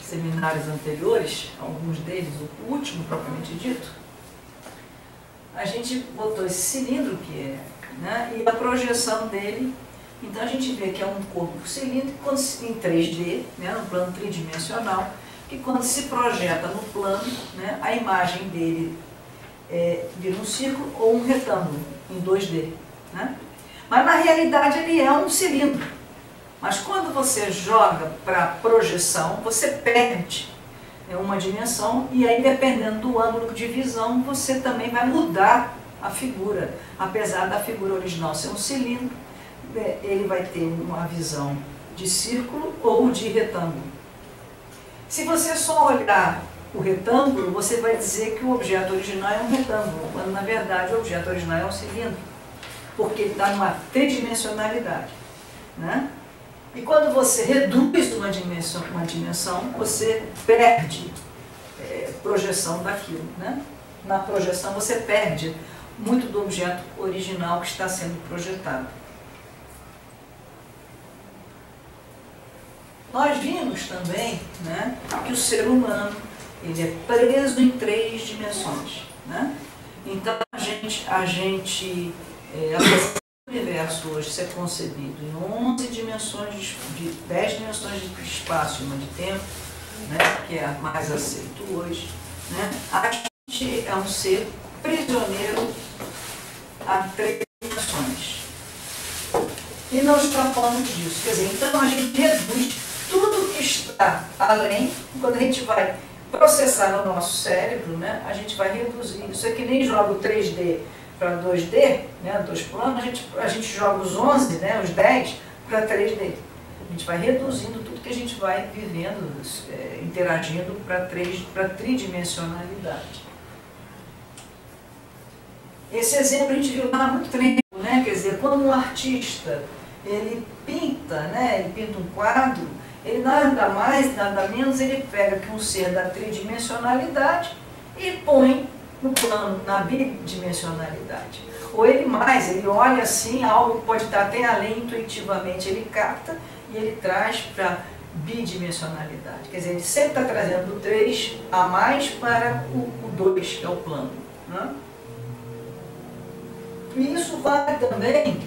seminários anteriores, alguns deles, o último propriamente dito, a gente botou esse cilindro que é, né, e a projeção dele. Então a gente vê que é um corpo cilíndrico em 3D, né, no plano tridimensional, que quando se projeta no plano, né, a imagem dele vira um círculo ou um retângulo em 2D. Né? Mas na realidade ele é um cilindro. Mas quando você joga para projeção, você perde uma dimensão e aí, dependendo do ângulo de visão, você também vai mudar a figura. Apesar da figura original ser um cilindro, ele vai ter uma visão de círculo ou de retângulo. Se você só olhar o retângulo, você vai dizer que o objeto original é um retângulo, quando na verdade o objeto original é um cilindro, porque ele está numa tridimensionalidade. Né? E quando você reduz uma dimensão, você perde projeção daquilo. Né? Na projeção você perde muito do objeto original que está sendo projetado. Nós vimos também, né, que o ser humano ele é preso em 3 dimensões. Né? Então apesar do universo hoje ser concebido em 11 dimensões, de 10 dimensões de espaço e uma de tempo, né, que é a mais aceito hoje, né, a gente é um ser prisioneiro a 3 dimensões. E não escapamos disso. Quer dizer, então a gente reduz tudo que está além, quando a gente vai processar no nosso cérebro, né, a gente vai reduzir. Isso é que nem joga o 3D para 2D, né, 2 planos, a gente joga os 11, né, os 10 para 3D. A gente vai reduzindo tudo que a gente vai vivendo, interagindo para tridimensionalidade. Esse exemplo a gente viu lá há muito tempo, né? Quer dizer, quando um artista ele pinta, né, ele pinta um quadro, ele nada mais, nada menos, ele pega que um ser da tridimensionalidade e põe no plano, na bidimensionalidade. Ou ele olha assim, algo que pode estar até além, intuitivamente ele capta e ele traz para bidimensionalidade. Quer dizer, ele sempre está trazendo o 3 a mais para o 2, que é o plano. Né? E isso vale também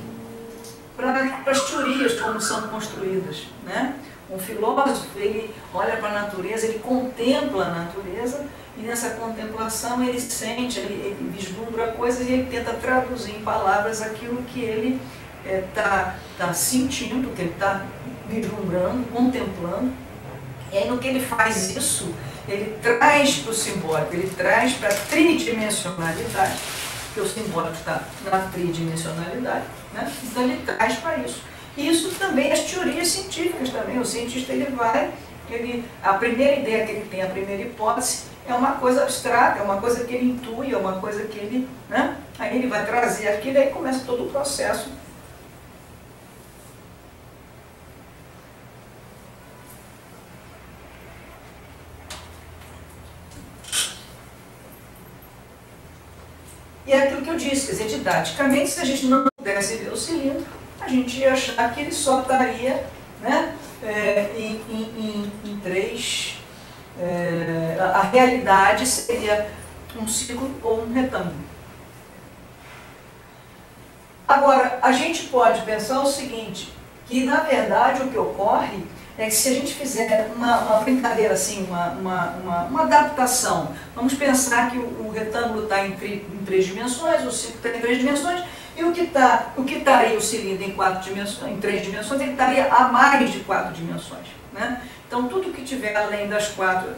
para as teorias como são construídas. Né? Um filósofo, ele olha para a natureza, ele contempla a natureza, e nessa contemplação ele sente, ele vislumbra coisas e ele tenta traduzir em palavras aquilo que ele está sentindo, que ele está vislumbrando, contemplando. E aí no que ele faz isso, ele traz para o simbólico, ele traz para a tridimensionalidade, porque o simbólico está na tridimensionalidade, né? Então ele traz para isso. E isso também, as teorias científicas também, o cientista a primeira ideia que ele tem, a primeira hipótese, é uma coisa abstrata, é uma coisa que ele intui, é uma coisa que ele, né? Aí ele vai trazer aquilo e aí começa todo o processo. E é aquilo que eu disse, quer dizer, didaticamente, se a gente não pudesse ver o cilindro, a gente ia achar que ele só estaria, né, em 3. A realidade seria um círculo ou um retângulo. Agora, a gente pode pensar o seguinte, que na verdade o que ocorre é que se a gente fizer uma brincadeira assim, uma adaptação, vamos pensar que o retângulo está em 3 dimensões, o círculo está em 3 dimensões, e o que estaria o cilindro em 3 dimensões, ele estaria a mais de 4 dimensões. Né? Então tudo que tiver além das 4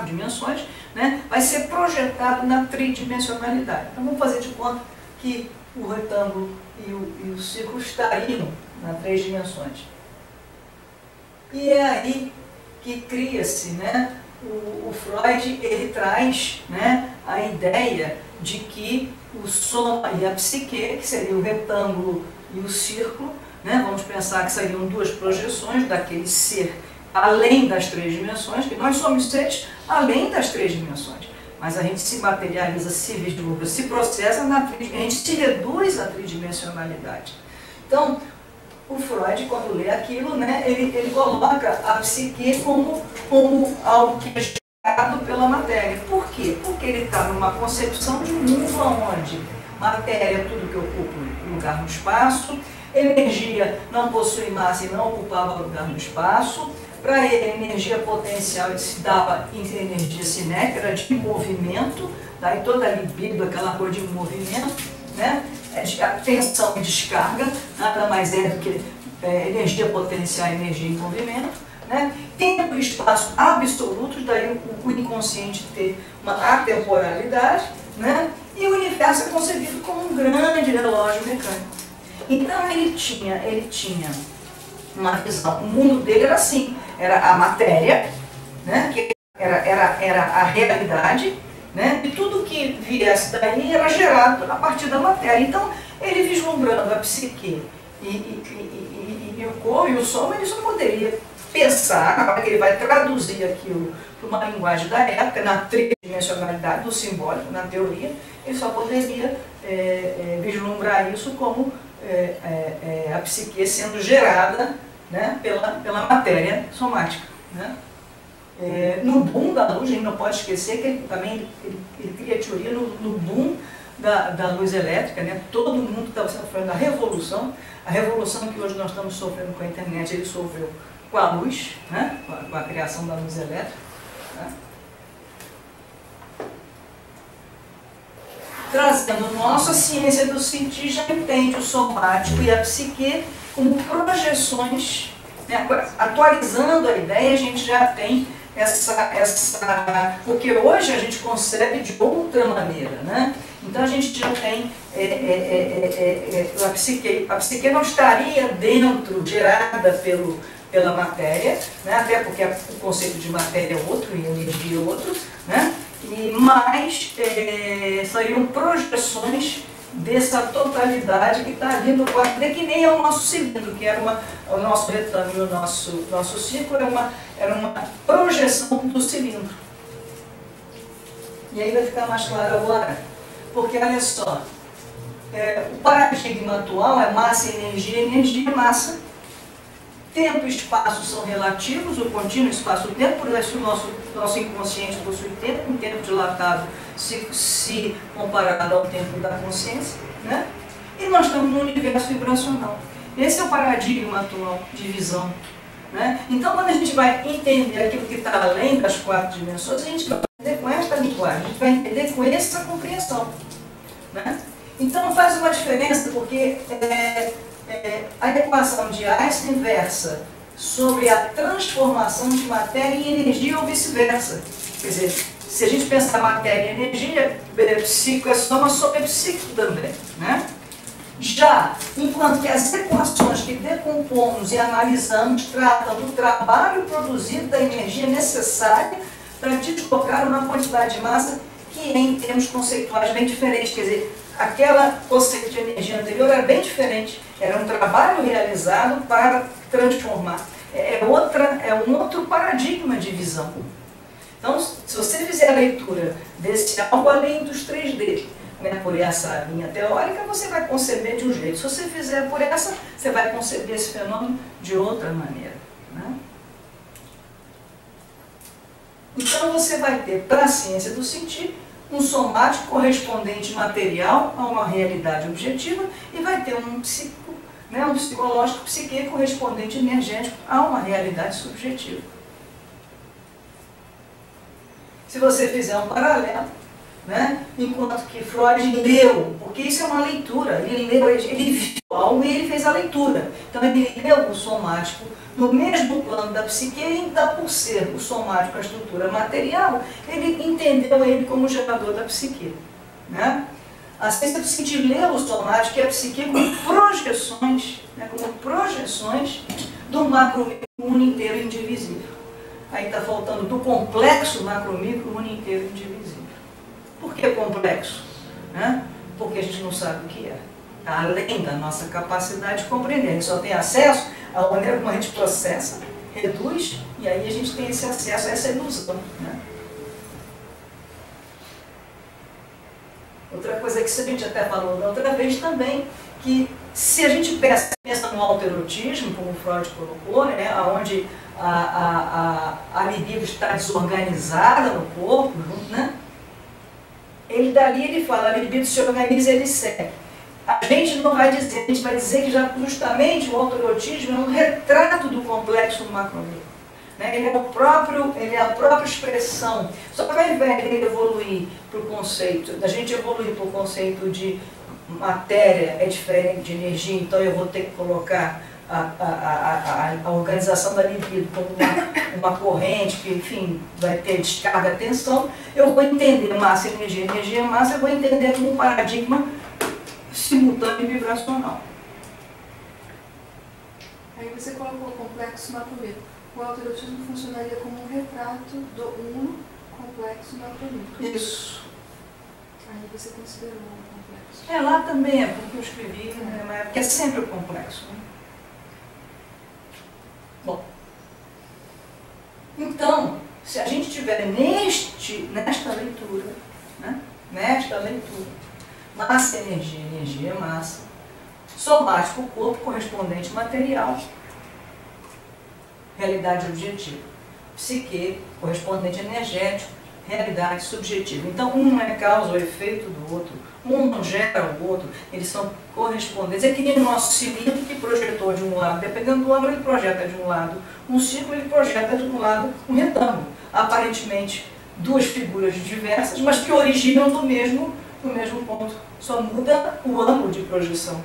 dimensões, né, vai ser projetado na tridimensionalidade. Então vamos fazer de conta que o retângulo e o círculo estariam nas 3 dimensões. E é aí que cria-se, né, o Freud, ele traz, né, a ideia de que o soma e a psique, que seria o retângulo e o círculo, né, vamos pensar que seriam 2 projeções daquele ser além das 3 dimensões, que nós somos seres além das 3 dimensões. Mas a gente se materializa, se vislumbra, se processa, a gente se reduz à tridimensionalidade. Então, o Freud, quando lê aquilo, né, ele coloca a psique como algo que é gerado pela matéria. Por quê? Porque ele está numa concepção de mundo onde matéria é tudo que ocupa lugar no espaço, energia não possui massa e não ocupava lugar no espaço. Para ele, energia potencial ele se dava em energia cinética, era de movimento, daí toda a libido, aquela coisa de movimento, né? Tensão e descarga, nada mais é do que energia potencial e energia em movimento, né? Tempo e espaço absolutos, daí o inconsciente ter uma atemporalidade, né? E o universo é concebido como um grande relógio mecânico. Então ele tinha uma visão, o mundo dele era assim, era a matéria, né? Que era a realidade, né? E tudo que viesse daí era gerado a partir da matéria. Então ele vislumbrando a psique e o corpo e o som, ele só poderia pensar, na hora que ele vai traduzir aquilo para uma linguagem da época, na tridimensionalidade do simbólico, na teoria, ele só poderia vislumbrar isso como a psique sendo gerada, né, pela matéria somática. Né? No boom da luz, a gente não pode esquecer que ele também ele cria teoria no boom da luz elétrica, né? Todo mundo estava sofrendo a revolução que hoje nós estamos sofrendo com a internet, ele sofreu com a luz, né? Com a criação da luz elétrica. Né? Trazendo nossa ciência do sentir, já entende o somático e a psique como projeções, né? Atualizando a ideia, a gente já tem porque hoje a gente concebe de outra maneira, né? Então a gente já tem a psique não estaria dentro, gerada pela matéria, né? Até porque o conceito de matéria é outro e energia é outro, né? Mas seriam projeções dessa totalidade que está ali no quadro, que nem é o nosso cilindro, que era o nosso retângulo, o nosso círculo, era uma projeção do cilindro. E aí vai ficar mais claro agora, porque olha só, o paradigma atual é massa e energia e massa. Tempo e espaço são relativos, o contínuo espaço-tempo, por isso o nosso inconsciente possui tempo, um tempo dilatado se comparado ao tempo da consciência, né? E nós estamos no universo vibracional. Esse é o paradigma atual de visão. Né? Então, quando a gente vai entender aquilo que está além das 4 dimensões, a gente vai entender com esta linguagem, a gente vai entender com essa compreensão. Né? Então, faz uma diferença, porque a equação de Einstein versa sobre a transformação de matéria em energia ou vice-versa. Quer dizer, se a gente pensar matéria e energia, psico é soma sobre psíquico também. Né? Já, enquanto que as equações que decompomos e analisamos tratam do trabalho produzido da energia necessária para deslocar uma quantidade de massa que é, em termos conceituais, bem diferente. Quer dizer, aquela conceito de energia anterior era bem diferente. Era um trabalho realizado para transformar. É um outro paradigma de visão. Então, se você fizer a leitura desse algo além dos 3D, né, por essa linha teórica, você vai conceber de um jeito. Se você fizer por essa, você vai conceber esse fenômeno de outra maneira. Né? Então, você vai ter, para a ciência do sentir, um somático correspondente material a uma realidade objetiva e vai ter um psicológico psique correspondente energético a uma realidade subjetiva. Se você fizer um paralelo, né, enquanto que Freud leu, porque isso é uma leitura, ele leu, ele viu algo e ele fez a leitura. Então ele leu o somático no mesmo plano da psique, e ainda por ser o somático a estrutura material, ele entendeu ele como gerador da psique. Né? A ciência do sentir leu o somático e a psique como projeções, né, do macro-micro mundo inteiro indivisível. Aí está faltando do complexo macro-micro mundo inteiro indivisível. Por que complexo? Né? Porque a gente não sabe o que é. Está além da nossa capacidade de compreender. A gente só tem acesso à maneira como a gente processa, reduz, e aí a gente tem esse acesso a essa ilusão. Né? Outra coisa que a gente até falou da outra vez também, que se a gente pensa pensa no alterotismo, como Freud colocou, né, onde a libido está desorganizada no corpo, né? Dali ele fala, a libido se organiza e ele segue. A gente não vai dizer, a gente vai dizer que justamente o autoerotismo é um retrato do complexo macromítico. Né? Ele é a própria expressão. Só que ao invés dele evoluir para o conceito, da gente evoluir para o conceito de matéria é diferente de energia, então eu vou ter que colocar a organização da libido como uma corrente que, enfim, vai ter descarga, tensão, eu vou entender massa e energia, energia e massa, eu vou entender como um paradigma simultâneo e vibracional. Aí você colocou o complexo macromítico. O autoerotismo funcionaria como um retrato do uno complexo macromítico. Isso. Aí você considerou o complexo. Lá também é porque eu escrevi, né, porque é sempre o complexo. Né? Bom, então, se a gente tiver nesta leitura, né, massa, energia, massa, somático, corpo, correspondente material, realidade objetiva, psique, correspondente energético, realidade subjetiva. Então, um é causa ou efeito do outro, um não gera o outro, eles são correspondentes. É que nem o nosso cilindro que projetou de um lado, dependendo do ângulo, ele projeta de um lado um círculo, ele projeta de um lado um retângulo. Aparentemente, duas figuras diversas, mas que originam do mesmo ponto. Só muda o ângulo de projeção.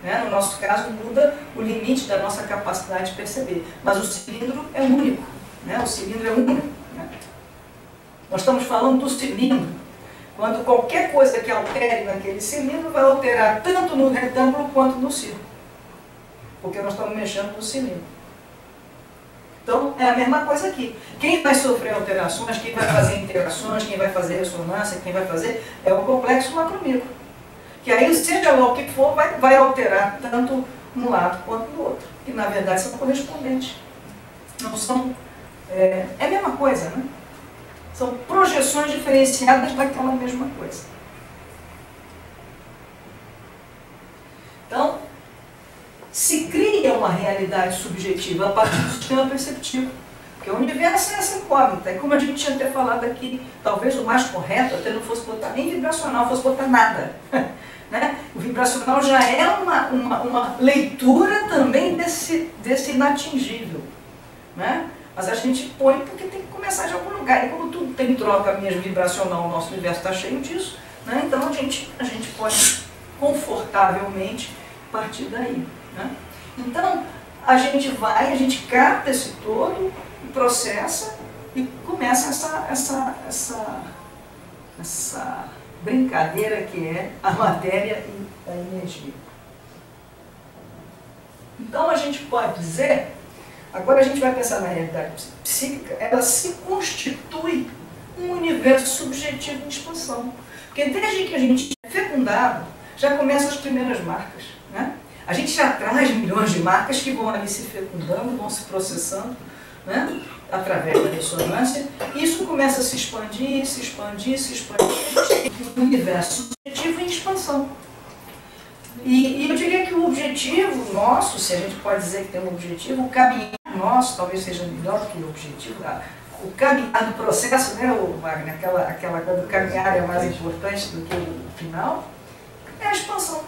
Né? No nosso caso, muda o limite da nossa capacidade de perceber. Mas o cilindro é único. Né? O cilindro é único. Né? Nós estamos falando do cilindro. Quando qualquer coisa que altere naquele cilindro vai alterar tanto no retângulo quanto no círculo. Porque nós estamos mexendo no cilindro. Então, é a mesma coisa aqui. Quem vai sofrer alterações, quem vai fazer interações, quem vai fazer ressonância, quem vai fazer, é o complexo macromítico. Que aí, seja lá o que for, vai alterar tanto um lado quanto do outro. Que, na verdade, são correspondentes. Não são... É a mesma coisa, né? São projeções diferenciadas daquela mesma coisa. Então, se cria uma realidade subjetiva a partir do sistema perceptivo. Porque o universo é essa incógnita. E como a gente tinha até falado aqui, talvez o mais correto até não fosse botar nem vibracional, fosse botar nada. Né? O vibracional já é uma leitura também desse inatingível. Né? Mas a gente põe porque tem que começar de algum lugar. E como tudo tem troca mesmo vibracional, o nosso universo está cheio disso, né? Então a gente pode confortavelmente partir daí. Né? Então a gente capta esse todo, processa e começa essa brincadeira que é a matéria e a energia. Então a gente pode dizer... Agora a gente vai pensar na realidade psíquica, ela se constitui um universo subjetivo em expansão. Porque desde que a gente é fecundado, já começam as primeiras marcas. Né? A gente já traz milhões de marcas que vão ali se fecundando, vão se processando, né? Através da ressonância. Isso começa a se expandir, um universo subjetivo em expansão. E eu diria que o objetivo nosso, se a gente pode dizer que tem um objetivo, o caminhar nosso talvez seja melhor do que o objetivo, o caminhar do processo, né, Wagner, aquela coisa do caminhar é mais importante do que o final, é a expansão.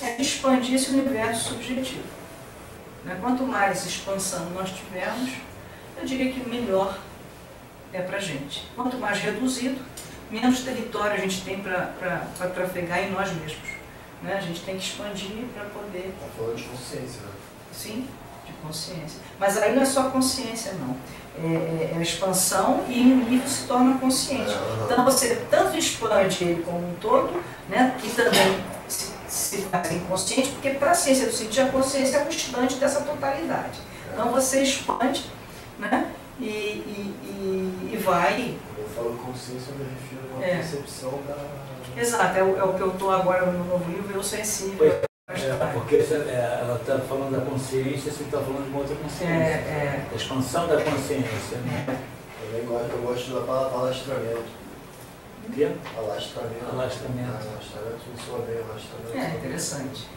É expandir esse universo subjetivo. Né? Quanto mais expansão nós tivermos, eu diria que melhor é para a gente. Quanto mais reduzido, menos território a gente tem para trafegar em nós mesmos. Né? A gente tem que expandir para poder... Está falando de consciência, né? Sim, de consciência. Mas aí não é só consciência, não. É a expansão e o nível se torna consciente. Então você tanto expande ele como um todo, né? E também se faz inconsciente, porque para a ciência do sentido a consciência é um instante dessa totalidade. Então você expande, né? E vai... Quando eu falo consciência, eu me refiro a uma percepção da... Exato, é o que eu estou agora no novo livro, eu sensível. Porque ela está falando da consciência, você está falando de uma outra consciência. A expansão da consciência. Né? Eu gosto da palavra alastramento. O quê? Alastramento. Alastramento. Alastramento, me soa bem, alastramento. Interessante.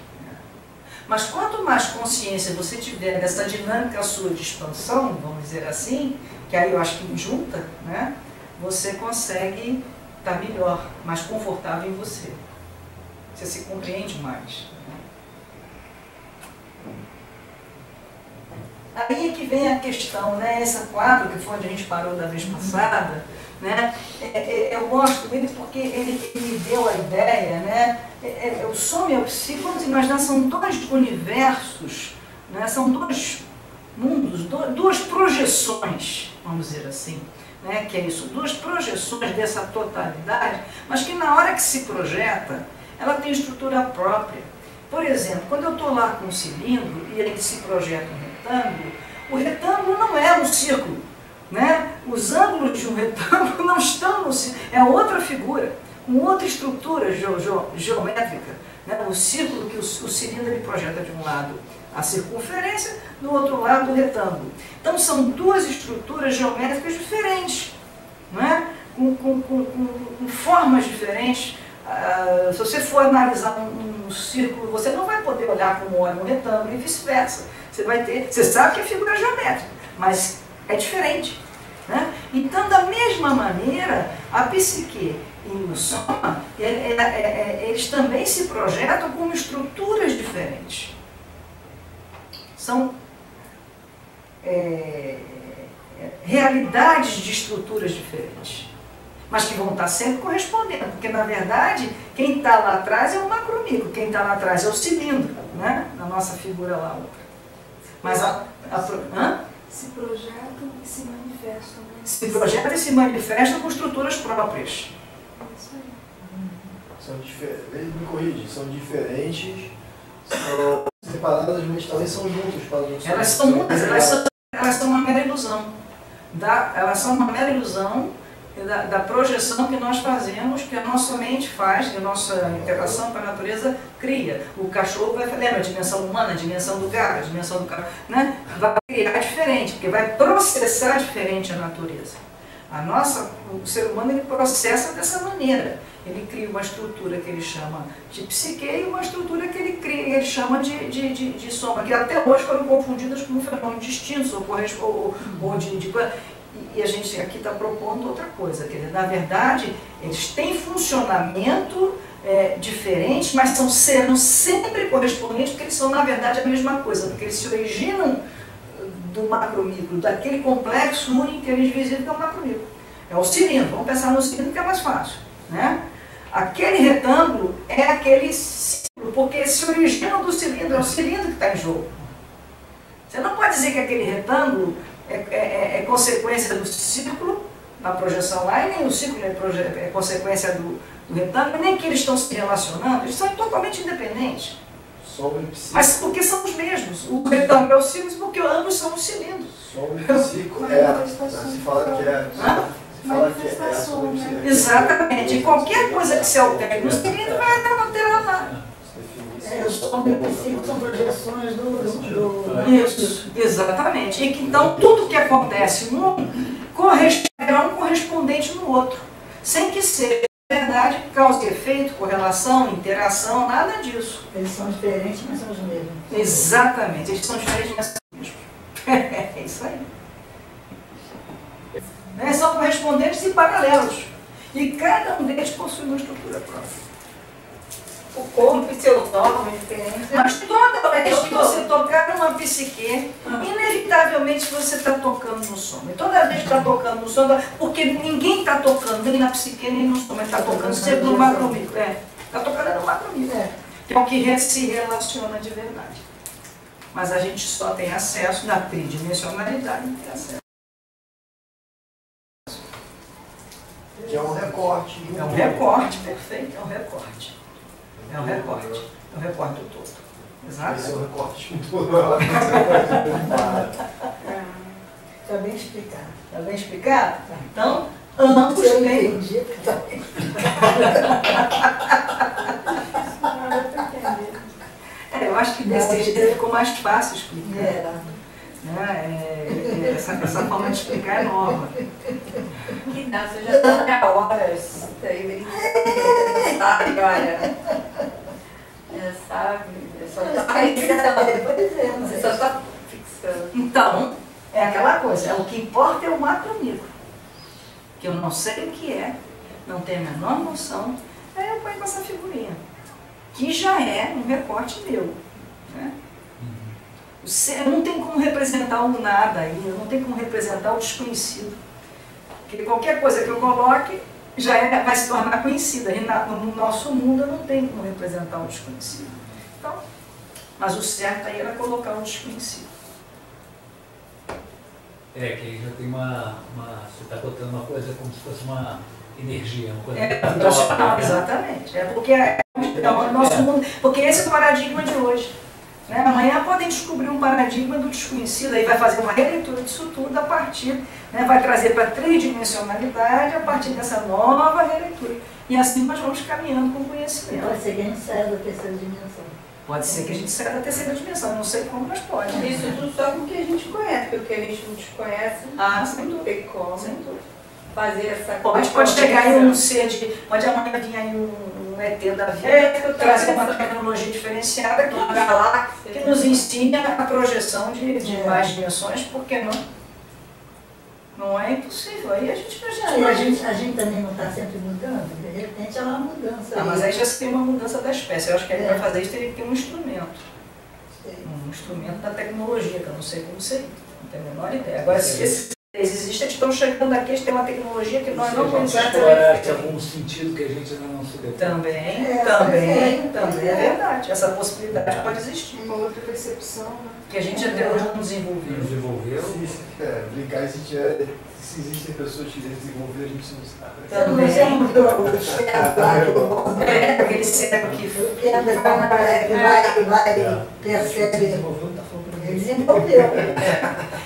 Mas quanto mais consciência você tiver dessa dinâmica sua de expansão, vamos dizer assim, que aí eu acho que junta, né, você consegue estar melhor, mais confortável em você. Você se compreende mais. Aí é que vem a questão, né? Essa quadro que foi onde a gente parou da vez passada, né? Eu gosto dele porque ele me deu a ideia, né? O soma e o psi, vamos imaginar, são dois universos, né? São dois mundos, duas projeções, vamos dizer assim, né? Que é isso, duas projeções dessa totalidade, mas que na hora que se projeta, ela tem estrutura própria. Por exemplo, quando eu estou lá com um cilindro e ele se projeta um retângulo, o retângulo não é um círculo, né? Os ângulos de um retângulo não estão no círculo, é outra figura, com outra estrutura geométrica, né? O círculo que o cilindro ele projeta de um lado a circunferência, do outro lado o retângulo. Então são duas estruturas geométricas diferentes, né? Com formas diferentes. Se você for analisar um círculo, você não vai poder olhar como olha um retângulo e vice-versa. Você sabe que é figura geométrica, mas é diferente, né? Então, da mesma maneira, a psique e o soma, eles também se projetam como estruturas diferentes. São realidades de estruturas diferentes, mas que vão estar sempre correspondendo, porque na verdade quem está lá atrás é o macromicro, quem está lá atrás é o cilindro, né? Na nossa figura lá outra. Mas se projetam e se manifestam, né? Se projetam e se manifestam com estruturas próprias. É isso aí. São diferentes, me corrige, são diferentes, são separadas, mas também são juntos. Elas são muitas, elas são uma mera ilusão. Elas são uma mera ilusão da projeção que nós fazemos, que a nossa mente faz, que a nossa interação com a natureza cria. O cachorro vai, lembra a dimensão humana, a dimensão do gato, a dimensão do carro, né? Vai criar diferente, porque vai processar diferente a natureza. O ser humano ele processa dessa maneira. Ele cria uma estrutura que ele chama de psique e uma estrutura que ele chama de soma, que até hoje foram confundidas como fenômenos distintos ou de e a gente aqui está propondo outra coisa, quer dizer, na verdade, eles têm funcionamento diferente, mas serão sempre correspondentes, porque eles são, na verdade, a mesma coisa, porque eles se originam do macromicro, daquele complexo único que eles visível que é o macromicro. É o cilindro, vamos pensar no cilindro que é mais fácil, né? Aquele retângulo é aquele círculo, porque se originam do cilindro, é o cilindro que está em jogo. Você não pode dizer que aquele retângulo é consequência do círculo, da projeção lá, e nem o círculo é consequência do retângulo, nem que eles estão se relacionando, eles são totalmente independentes. Mas porque são os mesmos. O retângulo é o círculo, porque ambos são os cilindros. Sobre o ciclo se fala que é. Manifestação, né? Exatamente. E qualquer coisa que se altere no cilindro vai alterar lá. Os ciclos são projeções do... Isso, exatamente. E que, então, tudo que acontece num será um correspondente no outro. Sem que seja, na verdade, causa e efeito, correlação, interação, nada disso. Eles são diferentes, mas são os mesmos. Exatamente. Eles são diferentes, mas são os mesmos. É isso aí. São correspondentes e paralelos. E cada um deles possui uma estrutura própria. O corpo e seus órgãos diferentes. Mas toda vez que você tocar numa psique, inevitavelmente você está tocando no soma. E toda vez que está tocando no soma, porque ninguém está tocando nem na psique nem no soma, está tocando sempre no macromicro. Está tocando no macromicro, que é o que se relaciona de verdade. Mas a gente só tem acesso na tridimensionalidade, não tem acesso. Que é um recorte. É um recorte, perfeito, é um recorte. É um recorte. É um recorte do todo. Exato. Esse é um recorte do todo. Está bem explicado. Está bem explicado? Então, ambos têm. Entendi, porque está bem Eu acho que desse jeito ficou mais fácil explicar. Essa forma de explicar é nova. Que não, você já está há horas. Olha. Essa sabe? Você só está fixando. Então, é aquela coisa, o que importa é o macro-micro, que eu não sei o que é, não tenho a menor noção, aí eu ponho com essa figurinha, que já é um recorte meu. Né? Eu não tem como representar o nada aí, eu não tenho como representar o desconhecido. Porque qualquer coisa que eu coloque já vai se tornar conhecida. E no nosso mundo eu não tenho como representar o desconhecido. Então, mas o certo aí era colocar o desconhecido. Que aí já tem você está botando uma coisa como se fosse uma energia, uma coisa exatamente. É porque o nosso mundo, porque esse é o paradigma de hoje. Né? Amanhã podem descobrir um paradigma do desconhecido, aí vai fazer uma releitura disso tudo a partir, né? Vai trazer para a tridimensionalidade a partir dessa nova releitura. E assim nós vamos caminhando com o conhecimento. Pode ser que a gente saia da terceira dimensão. Pode ser que a gente saia da terceira dimensão, eu não sei como, mas pode. Né? Isso tudo só com o que a gente conhece, porque o que a gente não desconhece, sem não tem como sem dúvida. fazer essa Pode chegar aí um ser de. Pode amanhã vir aí um ET da vida, trazer uma tecnologia diferenciada que nos ensine a projeção de mais dimensões, por que não? Não é impossível. Aí a gente a gente também não está sempre mudando, de repente é uma mudança. Mas aí já se tem uma mudança da espécie. Eu acho que aí para fazer isso teria que ter um instrumento. Um instrumento da tecnologia, que eu não sei como seria. Não tenho a menor ideia. Agora, se esses existem, eles estão chegando aqui, eles têm uma tecnologia que nós não conhecemos. Explorar algum sentido que a gente ainda não se deu. Também é verdade. Essa possibilidade pode existir. Uma outra percepção, né? Que a gente até hoje não desenvolveu. Brincar, se existem pessoas que desenvolveram, a gente não sabe. Também. Aquele cérebro que percebe. Ele desenvolveu.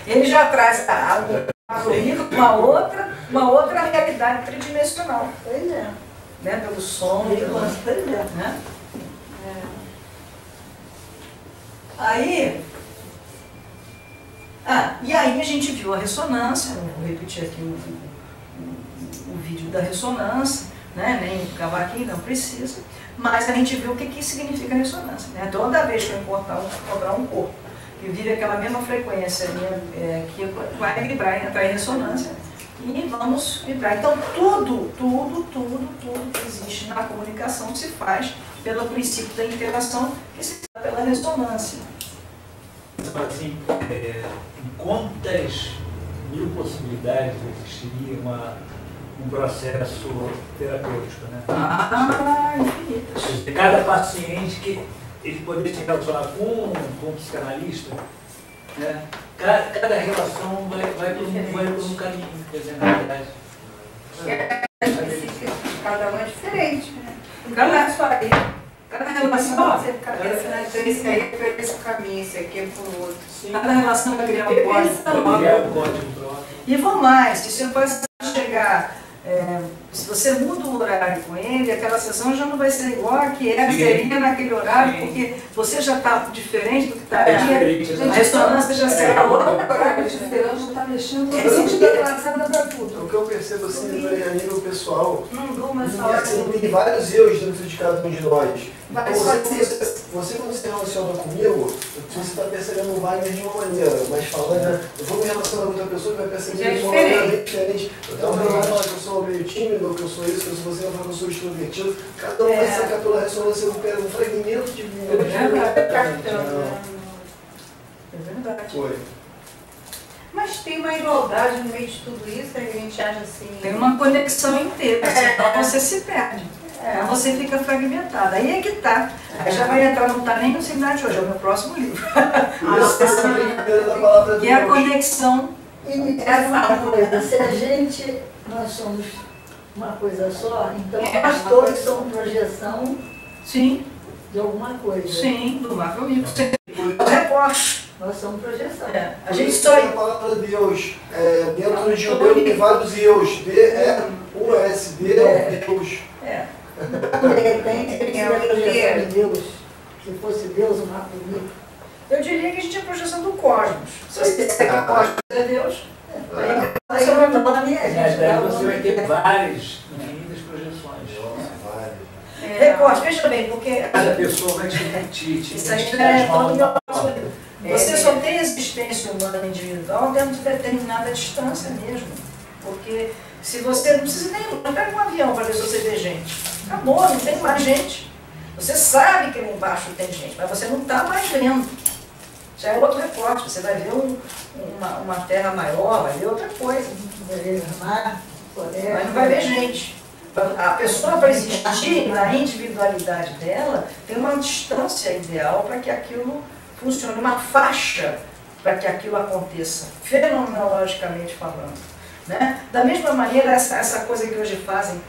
Ele já traz uma outra realidade tridimensional. Pois é. Né? Pelo som, né? Aí, e aí a gente viu a ressonância, eu vou repetir aqui o vídeo da ressonância, né? Nem acabar aqui, não precisa, mas a gente viu o que significa ressonância. Né? Toda vez que eu encontrar um corpo que vive aquela mesma frequência, que vai vibrar e entrar em ressonância, e vamos vibrar. Então tudo que existe na comunicação se faz pelo princípio da interação, que se dá pela ressonância. Assim, em quantas mil possibilidades existiria um processo terapêutico, né? Infinitas. Cada paciente que ele poderia se relacionar com um psicanalista, né? Cada relação vai por um caminho, quer dizer, na verdade. Cada um é diferente, né? Cada relação, Esse aí é por esse caminho, esse aqui é por outro. cada relação vai criar um código próprio. E vou mais, se você pode chegar, se você muda o horário com ele, aquela sessão já não vai ser igual a que seria naquele horário, porque você já está diferente do que está aqui. A ressonância já será outra. Agora a gente já está mexendo, a gente está atrasada para tudo. O que eu percebo assim, a nível pessoal, Não durma essa e hora. assim, tem vários eus dentro de cada um de nós. Mas Você quando se relaciona comigo, você está percebendo o Wagner de uma maneira, mas falando, eu vou me relacionar com outra pessoa que vai perceber de uma maneira bem diferente. Então, eu vou falar que eu sou meio tímido, que eu sou isso, que você vai falar que eu sou extrovertido. Cada um vai sacar pela ressonância, eu pego um fragmento de mim. É verdade. Foi. Mas tem uma igualdade no meio de tudo isso, que a gente acha assim. Tem uma conexão inteira, senão você se perde. Você fica fragmentado. Aí é que tá. Aí já vai entrar, não está nem no seminário de hoje, é o meu próximo livro. Essa brincadeira da palavra Que é a conexão. E me diz uma coisa, se nós somos uma coisa só, então nós todos somos projeção Sim, de alguma coisa. sim, do macro-micro. Recorte. Nós somos projeção. A gente só. A palavra Deus, dentro de um Deus tem vários eus. D-E-U-S-D é Deus. De repente, ele seria a projeção de Deus. Se fosse Deus, o macro-micro. Eu diria que a gente é a projeção do cosmos. Se você disser que o cosmos é Deus, Aí eu não tô na minha gente. Daí você vai ter várias infinitas projeções. Recorte, veja bem, porque Cada pessoa vai te isso aí identificar é de uma todo outra meu. forma. Você só tem existência humana individual dentro de determinada distância mesmo. Porque se você não precisa nem pega um avião para ver se você vê gente. Acabou, não tem mais gente. Você sabe que lá embaixo tem gente, mas você não está mais vendo. Já é outro recorte, você vai ver uma terra maior, vai ver outra coisa. Mas não vai ver gente. A pessoa, para existir na individualidade dela, tem uma distância ideal para que aquilo funcione, uma faixa para que aquilo aconteça, fenomenologicamente falando. Né? Da mesma maneira, essa coisa que hoje fazem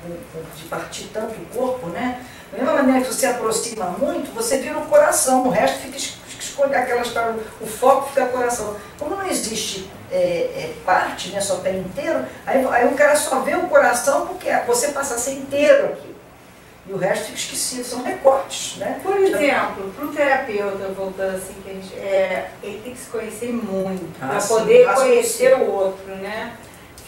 de partir tanto o corpo, né? Da mesma maneira que você aproxima muito, você vira o coração, o resto fica escolher aquela história, o foco fica o coração. Como não existe parte, né, só tem inteiro, aí o cara só vê o coração porque você passa a ser inteiro aqui. E o resto fica esquecido, são recortes. Né? Por exemplo, para o terapeuta, voltando assim, que a gente, ele tem que se conhecer muito para poder conhecer o outro, né?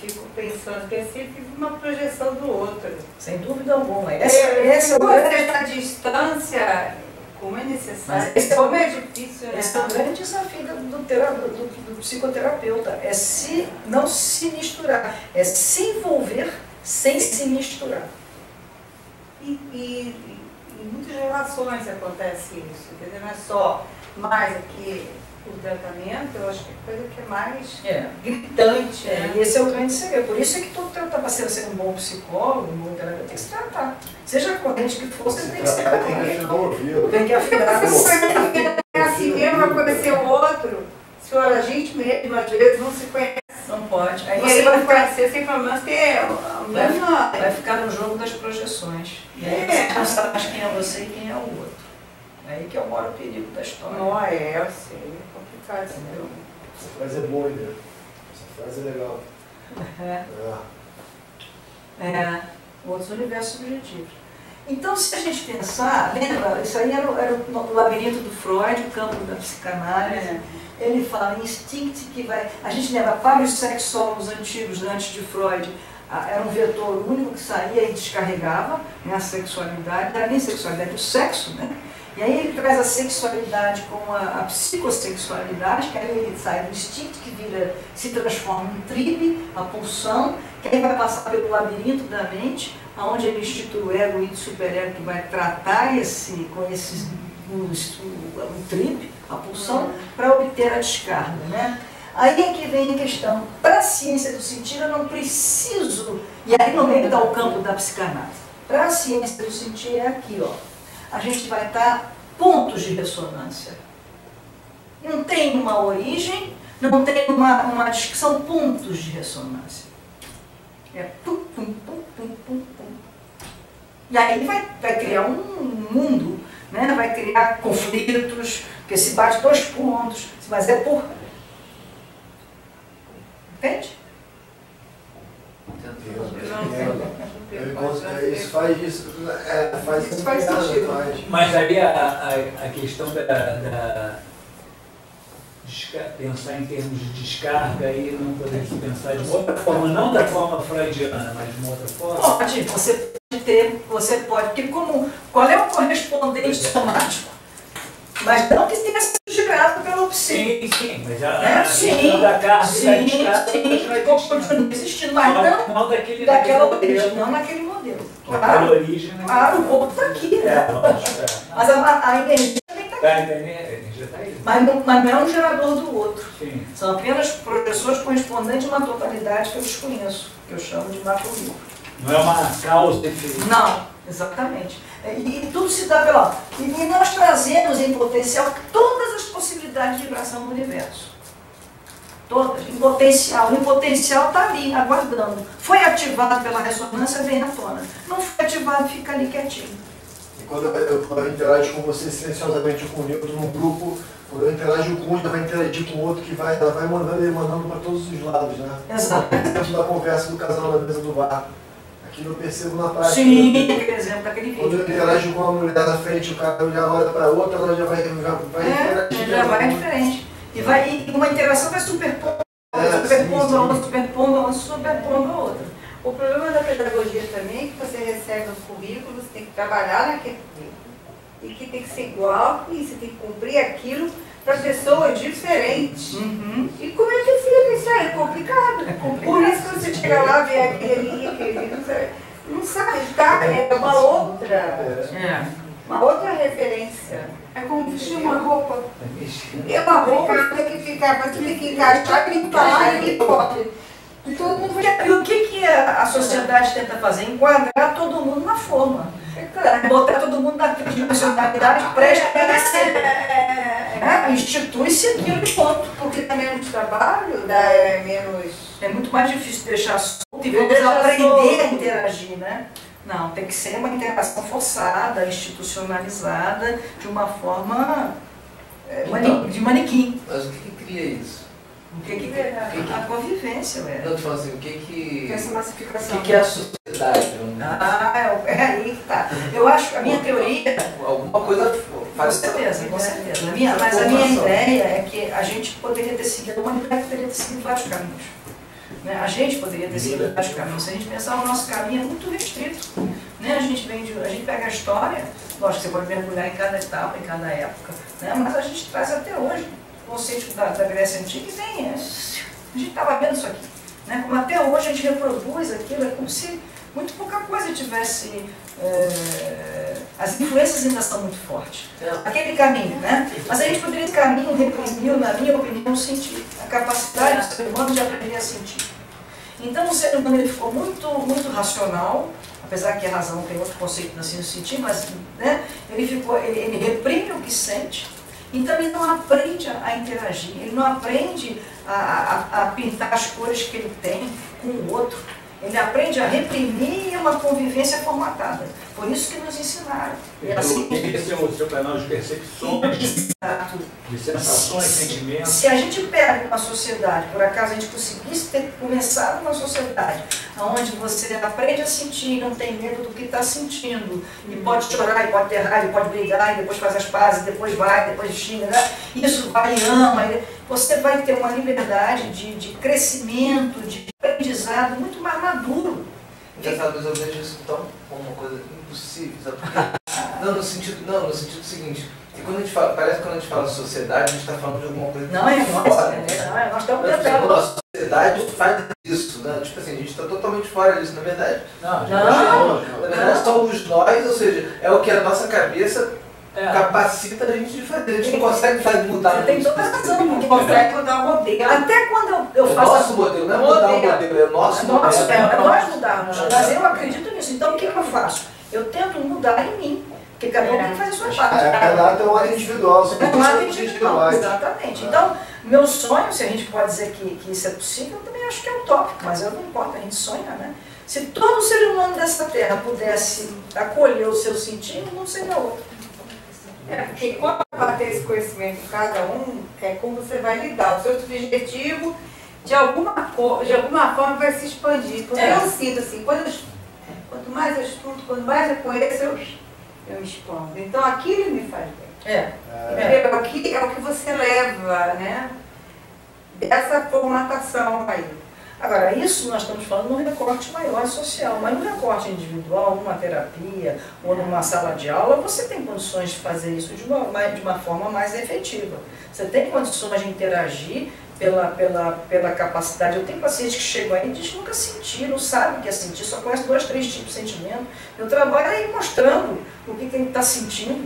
Fico pensando que é sempre uma projeção do outro. Sem dúvida alguma. Essa distância, como é necessário, como é difícil, né? Esse é o grande desafio do psicoterapeuta, é não se misturar, é se envolver sem se misturar. E em muitas relações acontece isso, entendeu? Não é só mais aqui o tratamento, eu acho que é coisa que é mais gritante. Né? E esse é o grande segredo. Por isso é que todo terapeuta, para ser um bom psicólogo, um bom terapeuta, tem que se tratar. Seja a corrente que for, você tem que se tratar. Tem que afinar. É assim mesmo, vai conhecer o outro. Se for a gente mesmo, às vezes não se conhece. Não pode. Aí você vai conhecer sem pelo menos ter vai ficar no jogo das projeções. E aí você não sabe mais quem é você e quem é o outro. É aí que eu moro o perigo da história. Não eu sei, é complicado, entendeu? Essa frase é boa, né? Essa frase é legal. Outros universos subjetivos. Então, se a gente pensar, lembra, isso aí era o labirinto do Freud, o campo da psicanálise. Ele fala em instinct que vai... A gente lembra para os sexólogos antigos, antes de Freud, era um vetor único que saía e descarregava, né, a sexualidade, não era nem sexualidade, o sexo, né? E aí ele traz a sexualidade com a psicossexualidade, que aí ele sai do instinto, que se transforma em tribe, a pulsão, que aí vai passar pelo labirinto da mente, onde ele institui o ego e o superego, que vai tratar o tribe, a pulsão, para obter a descarga. Né? Aí é que vem a questão, para a ciência do sentir eu não preciso, e aí no meio está o campo da psicanálise. Para a ciência do sentir é aqui, ó. A gente vai estar pontos de ressonância. Não tem uma origem, não tem uma descrição, pontos de ressonância. É pum, pum, pum, pum, pum, pum. E aí vai criar um mundo, né? Vai criar conflitos, porque se bate dois pontos, mas é por... Entende? Isso faz sentido. Mas aí a questão pensar em termos de descarga e não poder se pensar de outra forma, não da forma freudiana, mas de uma outra forma. Pode, você pode, porque qual é o correspondente somático? Mas não que tenha sido gerado pela psique. Sim, mas a questão da carga e da descarga continua existindo, mas não daquela origem, não naquele modelo. Claro, origem, né? Claro, o corpo está aqui, né? Mas a energia também está aqui. A energia está aí. Mas não é um gerador do outro. Sim. São apenas projeções correspondentes a uma totalidade que eu desconheço, que eu chamo de macro-micro. Não é uma causa diferente. Não, exatamente. E tudo se dá pela... E nós trazemos em potencial todas as possibilidades de vibração do universo. Todas, em potencial. E o potencial está ali, aguardando. Foi ativado pela ressonância, vem à tona. Não foi ativado, fica ali quietinho. E quando eu interajo com você silenciosamente com o Newton num grupo, quando eu interajo com um, ela vai interagir com o outro, ela vai mandando e mandando para todos os lados, né? Exato. Dentro da conversa do casal na mesa do bar. Aquilo eu percebo na prática. Sim, por exemplo, daquele vídeo. Quando eu interajo com uma mulher na frente, o cara já olha para outra, ela já vai interagir. Já vai diferente. E uma interação vai superpondo a outra, superpondo a outra. O problema da pedagogia também é que você recebe um currículo, você tem que trabalhar naquele currículo. E que tem que ser igual, e você tem que cumprir aquilo para pessoas diferentes. E como é que fica isso aí? É complicado. Por isso que você chega lá, vê aquele ali, não sabe, tá? É uma outra referência. É como vestir uma roupa. É uma roupa que tem que ficar, mas tem que encaixar, tem que falar e pode. E todo mundo vai. E o que a sociedade tenta fazer? Enquadrar todo mundo na forma. Botar todo mundo na dimensionalidade pré-estabelecida. Institui-se aquilo de ponto. Porque dá menos trabalho, dá menos. É muito mais difícil deixar solto e vamos aprender a interagir, né? Não, tem que ser uma interação forçada, institucionalizada, de uma forma de manequim. Mas o que cria isso? A convivência, velho. Não, tô falando assim, o que Essa massificação. é a sociedade? É aí que tá. Eu acho que a minha teoria... Alguma coisa faz... Com certeza. Mas a minha ideia é que a gente poderia ter seguido, a humanidade poderia ter seguido vários caminhos. Né? A gente poderia ter seguido vários caminhos. Se a gente pensar, o nosso caminho é muito restrito. Né? A gente pega a história, lógico que você pode mergulhar em cada etapa, em cada época, né? Mas a gente traz até hoje o conceito da Grécia Antiga e vem. A gente estava vendo isso aqui. Né? Como até hoje a gente reproduz aquilo, é como se muito pouca coisa tivesse... as influências ainda são muito fortes. Aquele caminho, né? Mas a gente poderia ter caminho reprimiu, na minha opinião, sentir. A capacidade do ser humano de aprender a sentir. Então o ser humano ele ficou muito racional, apesar que a razão tem outro conceito na ciência do sentir, mas né, ele reprime o que sente. Então ele não aprende a interagir, ele não aprende a pintar as cores que ele tem com o outro. Ele aprende a reprimir uma convivência formatada. Por isso que nos ensinaram. Esse é o seu canal de percepções, de sensações, sentimentos. Se a gente pega uma sociedade, por acaso a gente conseguisse ter começado uma sociedade onde você aprende a sentir, não tem medo do que está sentindo, e pode chorar, e pode ter raiva, e pode brigar, e depois faz as pazes, depois vai, depois xinga, né? Isso vai e ama, você vai ter uma liberdade de crescimento, de aprendizado muito mais maduro. Engraçado, mas eu vejo isso então como uma coisa impossível, sabe por quê? No sentido seguinte, que quando a gente fala, parece que quando a gente fala sociedade, a gente está falando de alguma coisa não é nossa, né? Nós estamos tentando. A sociedade faz isso, né? Tipo assim, a gente está totalmente fora disso, na verdade. Não. Na verdade, somos nós, ou seja, é o que a nossa cabeça capacita a gente de fazer. A gente não consegue mudar. Você tem toda a razão, não consegue mudar o modelo. Até quando eu faço. Nosso modelo, não é mudar o modelo, é o nosso modelo. É nós mudarmos, mas eu acredito nisso. Então o que eu faço? Eu tento mudar em mim. Porque cada um tem que fazer a sua parte. Cada ato é um ato individual, são pessoas individuais. Exatamente. Então, meu sonho, se a gente pode dizer que isso é possível, eu também acho que é utópico, mas não importa, a gente sonha, né? Se todo ser humano dessa terra pudesse acolher o seu sentir, não seria outro. Porque quando bater esse conhecimento em cada um, é como você vai lidar. O seu subjetivo, de alguma forma, vai se expandir. Porque eu sinto assim, quanto mais eu estudo, quanto mais eu conheço, eu me expando. Então aquilo me faz bem. É o que você leva, né? Dessa formatação aí. Agora, isso nós estamos falando num recorte maior social, mas no recorte individual, numa terapia ou numa sala de aula, você tem condições de fazer isso de uma forma mais efetiva. Você tem condições de interagir pela capacidade. Eu tenho pacientes que chegam aí e dizem que nunca sentiram, não sabem o que é sentir, só conhecem 2, 3 tipos de sentimento. Eu trabalho aí mostrando o que ele está sentindo,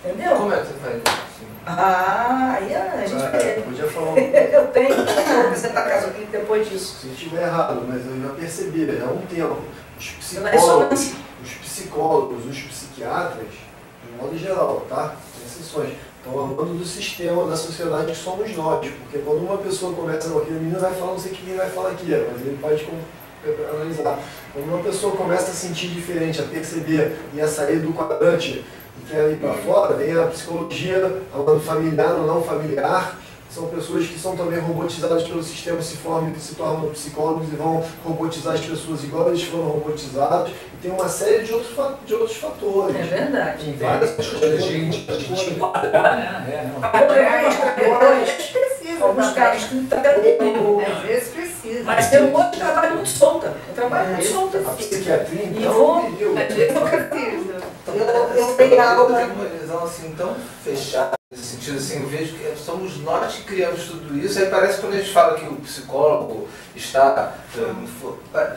entendeu? Como é que você faz isso? Aí a gente podia falar eu tenho, vou apresentar caso aqui depois disso. Se estiver errado, mas eu já percebi, há um tempo, os psicólogos, os psiquiatras, de modo geral, tá? Tem exceções, estão falando do sistema, da sociedade que somos nós, porque quando uma pessoa começa, aquele menino vai falar, não sei o que ele vai falar aqui, mas ele pode analisar. Quando uma pessoa começa a sentir diferente, a perceber e a sair do quadrante e quer ir para fora, vem a psicologia, falando familiar ou não familiar. São pessoas que são também robotizadas pelo sistema, se tornam psicólogos e vão robotizar as pessoas igual eles foram robotizados. E tem uma série de outros fatores. É verdade. Tem várias coisas de enquadrar, né? Às vezes precisa. Mas tem um outro trabalho muito solta. Eu trabalho muito solta. A psiquiatria, E então, vou- pediu. Eu tenho aula. tenho uma visão assim tão fechada, nesse sentido assim, eu vejo que somos nós que criamos tudo isso, aí parece que quando a gente fala que o psicólogo está,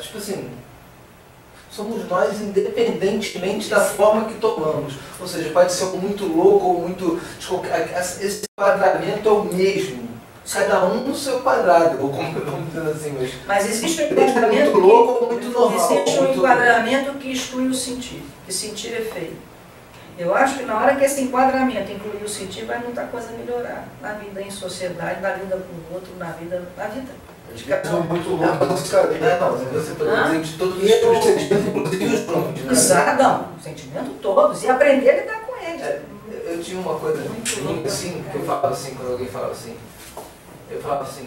tipo assim, somos nós independentemente da forma que tomamos. Ou seja, pode ser muito louco ou muito... Esse quadramento é o mesmo. Cada um no seu quadrado, ou como vamos dizer assim, Mas existe um muito enquadramento louco ou muito normal. existe um muito- enquadramento que exclui o sentir. Que sentir é feio. Eu acho que na hora que esse enquadramento incluir o sentir, vai muita coisa melhorar. Na vida em sociedade, na vida com o outro, na vida. Acho que é muito louco, mas, cara, Não, você pode dizer de todos os tipos de sentimentos, inclusive os bons, né? Exato, não. Sentimento todos. E aprender a lidar com eles. Eu tinha uma coisa minha, assim, que eu falava assim, quando alguém falava assim, eu falava assim,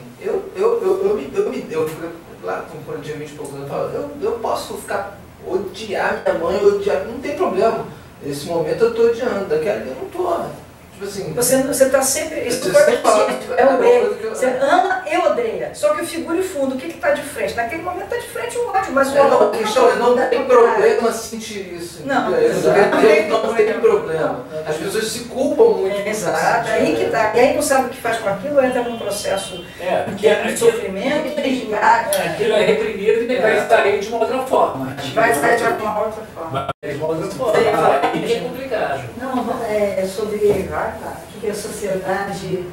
lá quando eu tinha 20 e poucos anos, eu falava, eu posso odiar minha mãe, não tem problema. Nesse momento eu estou odiando, daqui a eu não estou. Tipo assim. Você está sempre. Isso Você sempre fala, é o uma bem. coisa que eu- Você ama e odeia. Só que o figura e fundo, o que está de frente? Naquele momento está de frente o ódio, mas o Não, a ódio. questão é não tem problema sentir isso. Não, entendeu? exato. Não tem problema. As pessoas se culpam muito. por Exato, sentir, aí que né? tá. E aí não sabe o que faz com aquilo, entra num processo de sofrimento, de Aquilo é reprimido e vai sair de uma outra forma. vai sair de uma outra forma. De uma outra forma. Aí é complicado. Não, sobre o que a sociedade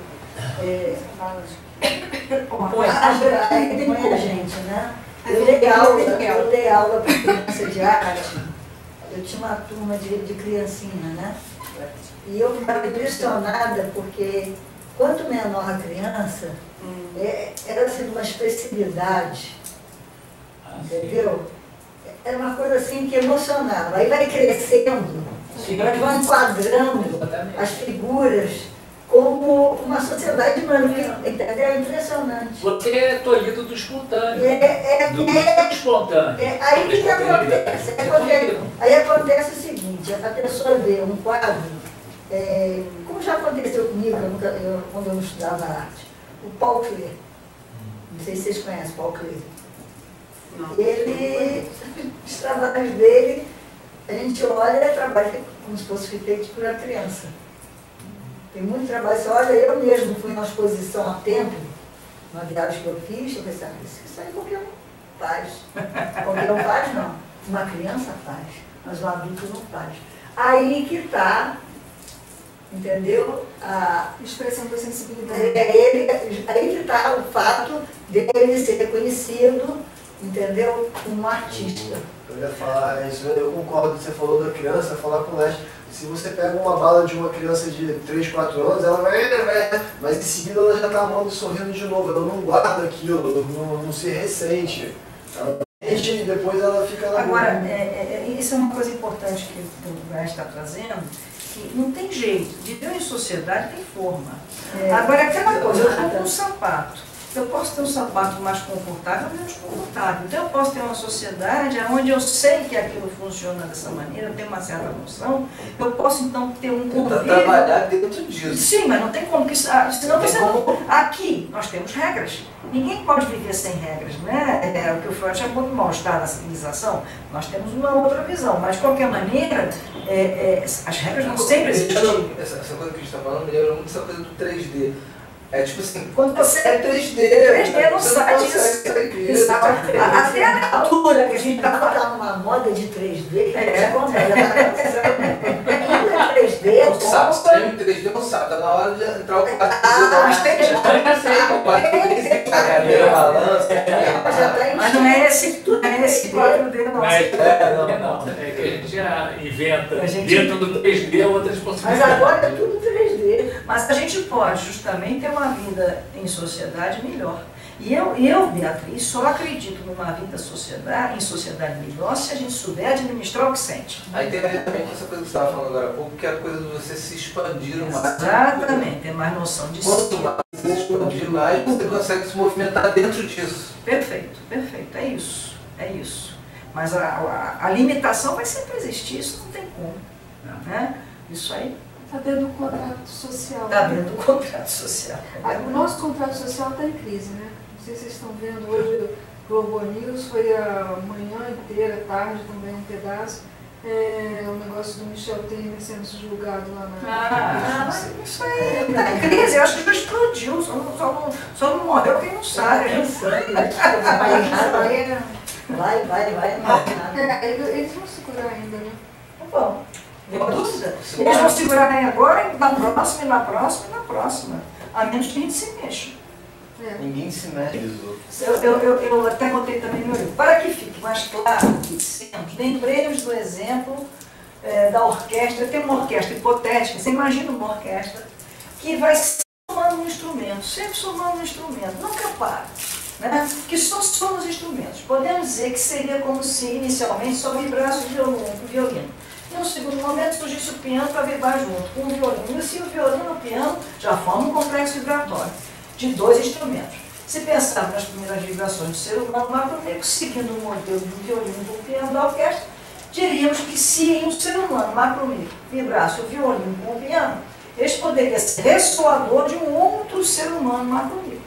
Compõe. põe a gente, né? Eu dei aula para criança de arte, eu tinha uma turma de criancinha, né? E eu ficava impressionada porque quanto menor a criança, era assim uma expressividade, entendeu? Era uma coisa assim que emocionava. Aí vai crescendo, nós vamos enquadrando as figuras como uma sociedade humana, entendeu? É impressionante. Você é tolhido do espontâneo. Do É, espontâneo. aí o que acontece? Aí acontece o seguinte, a pessoa vê um quadro, como já aconteceu comigo quando eu estudava arte, o Paul Klee. Não sei se vocês conhecem o Paul Klee. Ele, os trabalhos dele, a gente olha e trabalha como se fosse feito por uma criança. Tem muito trabalho. Você olha, eu mesmo fui numa exposição há tempo, uma viagem que eu fiz, eu pensei, isso aí qualquer um faz. Qualquer um faz, não. Uma criança faz, mas um adulto não faz. Aí que está, entendeu? Expressão da sensibilidade. Aí que está o fato dele ser reconhecido, entendeu? Como um artista. Eu ia falar isso, eu concordo com o que você falou da criança, falar com o Leste. Se você pega uma bala de uma criança de 3, 4 anos, ela vai, mas em seguida ela já está amando e sorrindo de novo, ela não guarda aquilo, não se ressente. E depois ela fica lá. Agora, isso é uma coisa importante que o Braz está trazendo, que não tem jeito, viver em sociedade tem forma. Agora, aquela coisa, eu compro um sapato. Eu posso ter um sapato mais confortável ou menos confortável. Então, eu posso ter uma sociedade onde eu sei que aquilo funciona dessa maneira, eu tenho uma certa noção. Eu posso, então, ter um convívio. Trabalhar dentro disso. Sim, mas não tem como, que senão Tem você como. Aqui, nós temos regras. Ninguém pode viver sem regras, né? É o que o Freud chamou de mal-estar da civilização. Nós temos uma outra visão, mas, de qualquer maneira, as regras não sempre existem. Essa coisa que a gente está falando me lembra muito essa coisa do 3D. É tipo assim, Quando você é 3D. 3D não você sai consegue disso. sair Exato. Até a altura que a gente Ela está está numa moda de 3D, É. tudo é 3D, Não sabe, se tem 3D não sabe, tá na hora de entrar o 4D. mas tem O 4D, a cadeira balança. Mas não é esse 4D, não. Mas não. não. É que a gente já inventa A gente- dentro do 3D outras mas possibilidades. agora é tudo 3D. Mas a gente pode justamente ter uma vida em sociedade melhor. E eu, Beatriz, só acredito numa vida em sociedade melhor se a gente souber administrar o que sente. Aí tem a ver também com essa coisa que você estava falando agora há pouco, que é a coisa de você se expandir mais. Exatamente, ter mais noção de Quanto si. mais você se expandir mais, você consegue se movimentar dentro disso. Perfeito, é isso, Mas a limitação vai sempre existir, isso não tem como. Né? Isso aí Está dentro do contrato social. está dentro do contrato social. O nosso contrato social está em crise, né? Não sei se vocês estão vendo hoje o Globo News, foi a manhã inteira, tarde também um pedaço. O negócio do Michel Temer sendo julgado lá na... Mas isso aí tá em crise, eu acho que já explodiu, só não morreu quem não sabe. Eles vão segurar ainda, né? Bom, eles vão segurar aí agora, na próxima, e na próxima, e na próxima. A menos que a gente se mexa. Ninguém se mexe. Eu até botei também no livro. Para que fique mais claro que dissemos, lembremos do exemplo da orquestra. Tem uma orquestra hipotética, você imagina uma orquestra que vai somando um instrumento, sempre somando um instrumento, nunca para. Né? Que só somos instrumentos. Podemos dizer que seria como se inicialmente só vibrasse o violino. E no segundo momento surgisse o piano para vibrar junto com o violino. E se o violino e o piano já formam um complexo vibratório de dois instrumentos. Se pensarmos nas primeiras vibrações do ser humano macrônico, seguindo o modelo do violino e do piano da orquestra, diríamos que se um ser humano macrônico vibrasse o violino com o piano, este poderia ser ressoador de um outro ser humano macrônico,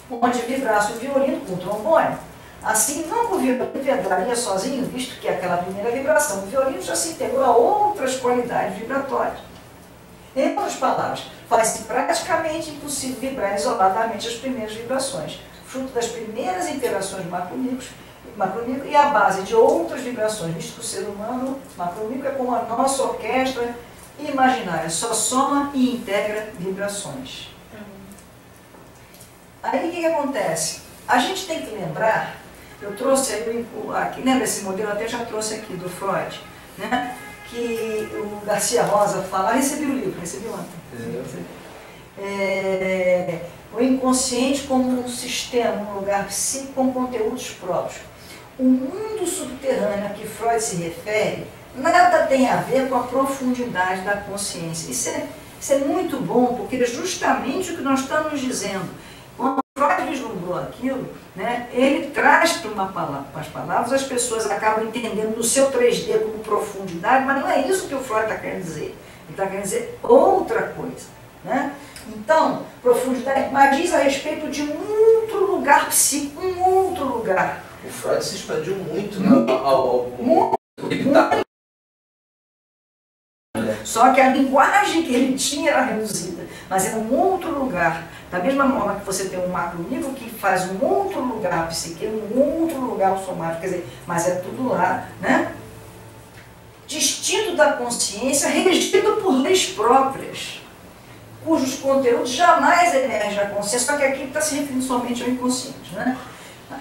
onde vibrasse o violino com o trombone. Assim, nunca o violino vibraria sozinho, visto que aquela primeira vibração do violino já se integrou a outras qualidades vibratórias. Em outras palavras, faz-se praticamente impossível vibrar isoladamente as primeiras vibrações, fruto das primeiras interações macroníquicas e a base de outras vibrações, visto que o ser humano macroníquico é como a nossa orquestra imaginária, só soma e integra vibrações. Aí o que acontece? A gente tem que lembrar, eu trouxe aqui, lembra esse modelo, eu até já trouxe aqui do Freud, né? Que o Garcia Rosa fala, recebi o livro, recebi ontem. O inconsciente como um sistema, um lugar psíquico com conteúdos próprios. O mundo subterrâneo a que Freud se refere nada tem a ver com a profundidade da consciência. Isso é muito bom, porque é justamente o que nós estamos dizendo. Quando Freud vislumbrou aquilo, né, ele traz para as palavras, as pessoas acabam entendendo no seu 3D como profundidade, mas não é isso que o Freud está querendo dizer. Ele está querendo dizer outra coisa. Né? Então, profundidade, mas diz a respeito de um outro lugar psíquico, um outro lugar. O Freud se expandiu muito, muito. Só que a linguagem que ele tinha era reduzida, mas era um outro lugar. Da mesma forma que você tem um macronível que faz um outro lugar psíquico, um outro lugar somático, quer dizer, mas é tudo lá, né? Distinto da consciência, regido por leis próprias, cujos conteúdos jamais emergem da consciência, só que aqui está se referindo somente ao inconsciente, né?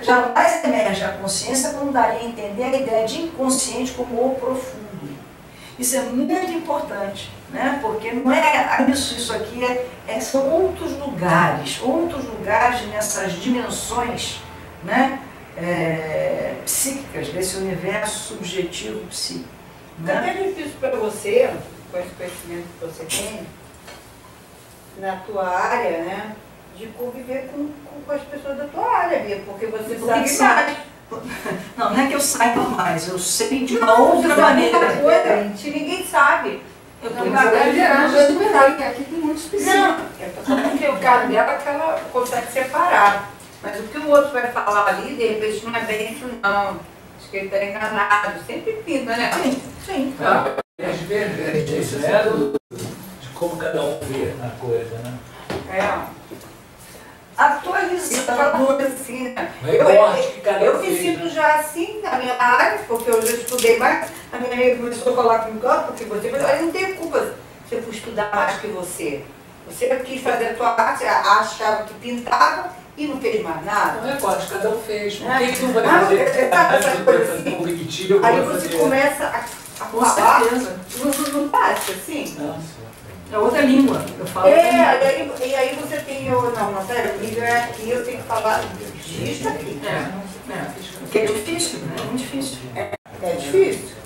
Jamais emerge a consciência como daria a entender a ideia de inconsciente como o profundo. Isso é muito importante, né? Porque não é isso aqui, são outros lugares nessas dimensões, né? Psíquicas, desse universo subjetivo psíquico. Né? É difícil para você, com esse conhecimento que você tem, na tua área, né? De conviver com as pessoas da tua área, Bia, porque você sabe mais. Não é que eu saiba mais, eu sei de uma outra maneira. Ninguém sabe. Eu estou gerando aqui tem muitos específicos. Não, eu estou falando que o caso dela é que ela consegue separar. Mas o que o outro vai falar ali, de repente, não é bem isso, não. Acho que ele está enganado. Sempre pinta, né? Sim. As divergências, né? De como cada um vê a coisa, né? Atualizando assim, né? Eu me sinto já assim na minha área, porque eu já estudei mais. A minha amiga começou a falar comigo, porque você, eu não tenho culpa se eu fui estudar mais que você. Você quis fazer a tua arte, achava que pintava e não fez mais nada. Não é quase, cada um fez. Por que que não vai fazer? Aí você começa a falar, não passa assim? É outra língua, eu falo. E aí você tem, não, pera, o nível é aqui, eu tenho que falar disso aqui. Porque é difícil, né? É muito difícil. É difícil.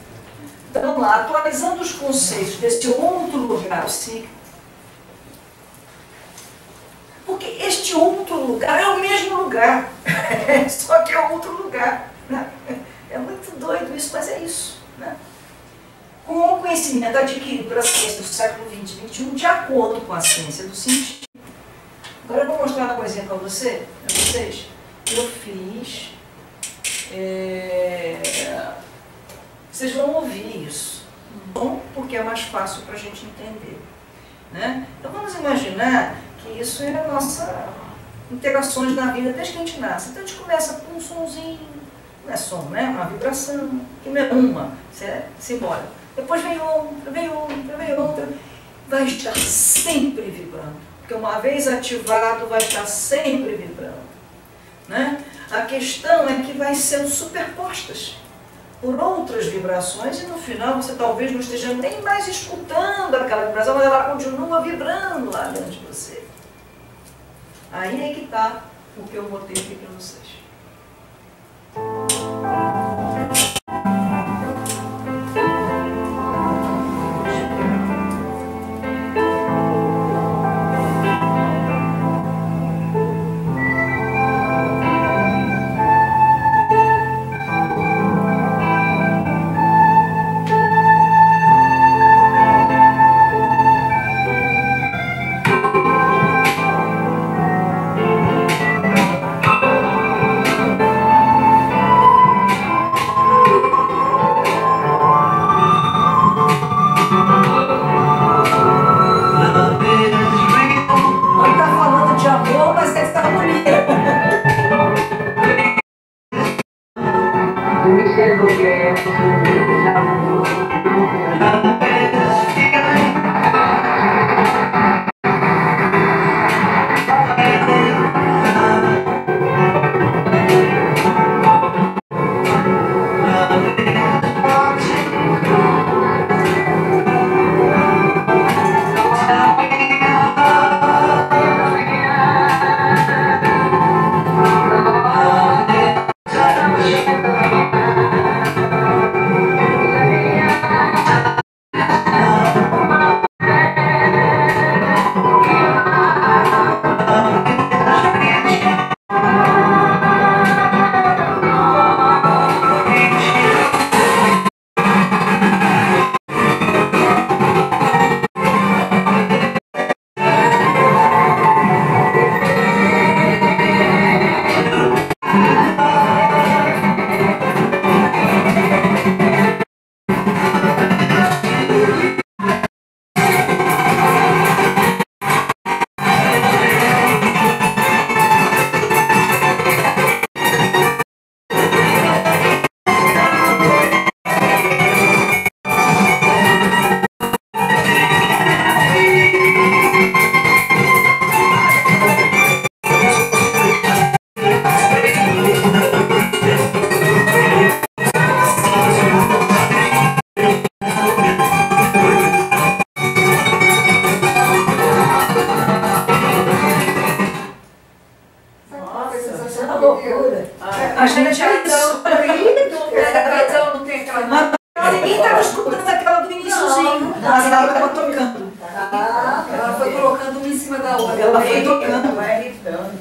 Então, vamos lá, atualizando os conceitos desse outro lugar psíquico. Porque este outro lugar é o mesmo lugar, só que é outro lugar. Né? É muito doido isso, mas é isso. Né? Com o conhecimento adquirido pela ciência do século XX e XXI, de acordo com a ciência do científico, Agora eu vou mostrar uma coisinha para vocês. Eu fiz... vocês vão ouvir isso. Bom, porque é mais fácil para a gente entender. Né? Então vamos imaginar que isso é a nossa interações na vida desde que a gente nasce. Então a gente começa com um sonzinho, não é som, né? Uma vibração, que não é uma, simbólica. Depois vem outra, vai estar sempre vibrando. Porque uma vez ativado, vai estar sempre vibrando. Né? A questão é que vai sendo superpostas por outras vibrações e no final você talvez não esteja nem mais escutando aquela vibração, mas ela continua vibrando lá dentro de você. Aí é que está o que eu botei aqui para vocês. A gente é isso. Ninguém estava escutando aquela do iníciozinho. Mas ela estava tocando. Ela foi colocando uma em cima da outra. Ela foi tocando.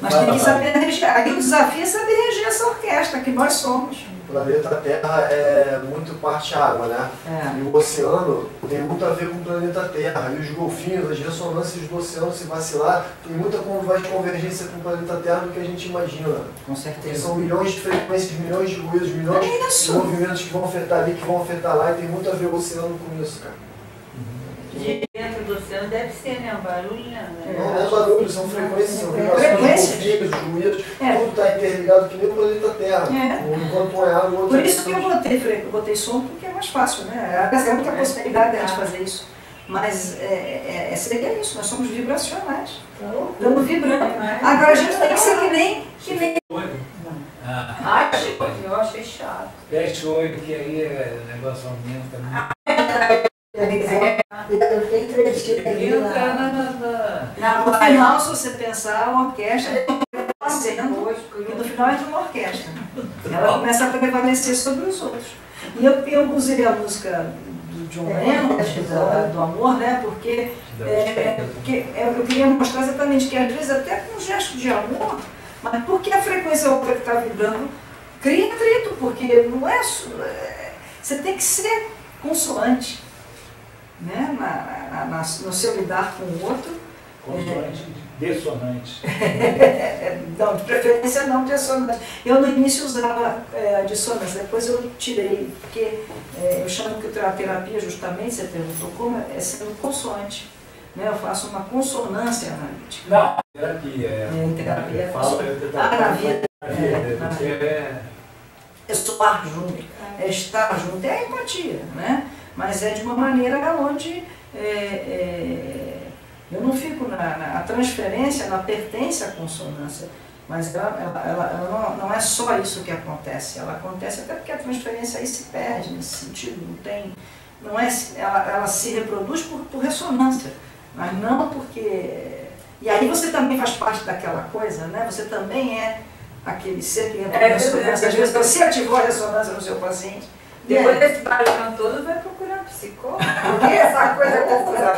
Mas tem que saber reger. Aí o desafio é saber reger essa orquestra, que nós somos. O planeta Terra é muito parte água, né? É. E o oceano tem muito a ver com o planeta Terra. E os golfinhos, as ressonâncias do oceano, se vacilar, tem muita convergência com o planeta Terra do que a gente imagina. Com certeza. São milhões de frequências, milhões de ruídos, milhões de movimentos que vão afetar ali, que vão afetar lá, e tem muito a ver o oceano com isso, cara. Dentro do oceano deve ser, né? Um barulho, né? Não é barulho, são frequências, são vibrações, os golfinhos, os ruídos, tudo está interligado que nem o planeta Terra. Enquanto um é água, o outro Por isso que eu botei som, porque é mais fácil, né? Apesar de muita possibilidade de fazer isso. Mas seria isso, nós somos vibracionais. Estamos vibrando. Agora a gente tem que ser que nem. Eu achei chato. Fecha o olho, que aí o negócio aumenta. Eu tenho entrevista ali No final, se você pensar, a orquestra está sendo, porque no final é de uma orquestra. Ela começa a prevalecer sobre os outros. E eu usei a música do John Lennon, do amor, né? Porque eu queria mostrar exatamente que às vezes até com um gesto de amor, mas porque a frequência que está vibrando cria atrito, porque não é. Você tem que ser consoante, né? No seu lidar com o outro, Consoante, dissonante. Não, de preferência não dissonante. Eu no início usava a dissonância, depois eu tirei, porque eu chamo que a terapia justamente, você perguntou como, é sendo consoante. Né? Eu faço uma consonância analítica. Não, terapia. Terapia. Na vida. É soar junto, é estar junto, é a empatia, né? Mas é de uma maneira onde eu não fico a transferência, ela pertence à consonância, mas ela não é só isso que acontece, ela acontece até porque a transferência aí se perde nesse sentido, não é, ela se reproduz por ressonância, mas não porque... E aí você também faz parte daquela coisa, né? Você também é aquele ser que entra em ressonância, às vezes você ativou a ressonância no seu paciente. Depois desse barulho todo, vai procurar um psicólogo. Porque essa coisa confusa.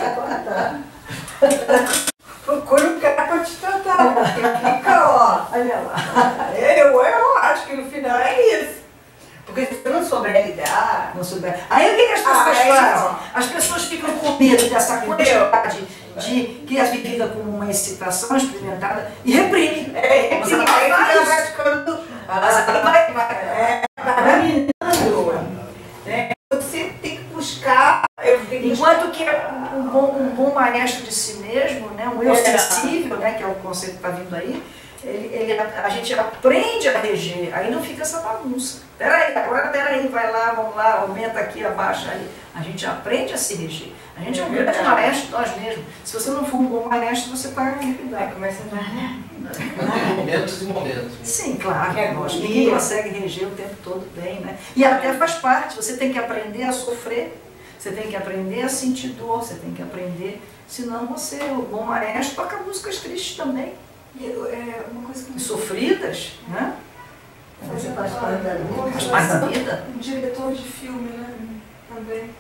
Procura um cara para te tratar, porque fica, ó. Olha lá. Eu acho que no final é isso. Porque se você não souber lidar... Não souber. Aí o que as pessoas fazem? As pessoas ficam com medo dessa quantidade de que as vivida como uma excitação experimentada e reprime. Mas ela vai ficando... Você tem que buscar... Enquanto que um bom maestro de si mesmo, né, um eu sensível, né, que é o conceito que está vindo aí, a gente aprende a reger, aí não fica essa bagunça. Peraí, vai lá, vamos lá, aumenta aqui, abaixa ali. A gente aprende a se reger. A gente é um grande maestro nós mesmos. Se você não for um bom maestro, você está liquidado. Começa Momentos e momentos. Sim, claro. Ninguém consegue reger o tempo todo bem, né? E até faz parte. Você tem que aprender a sofrer, você tem que aprender a sentir dor, você tem que aprender. Senão você, o bom maestro, toca músicas tristes também. Uma coisa que sofridas, né? Você faz parte da vida. Faz parte da vida. Um diretor de filme, né? Também.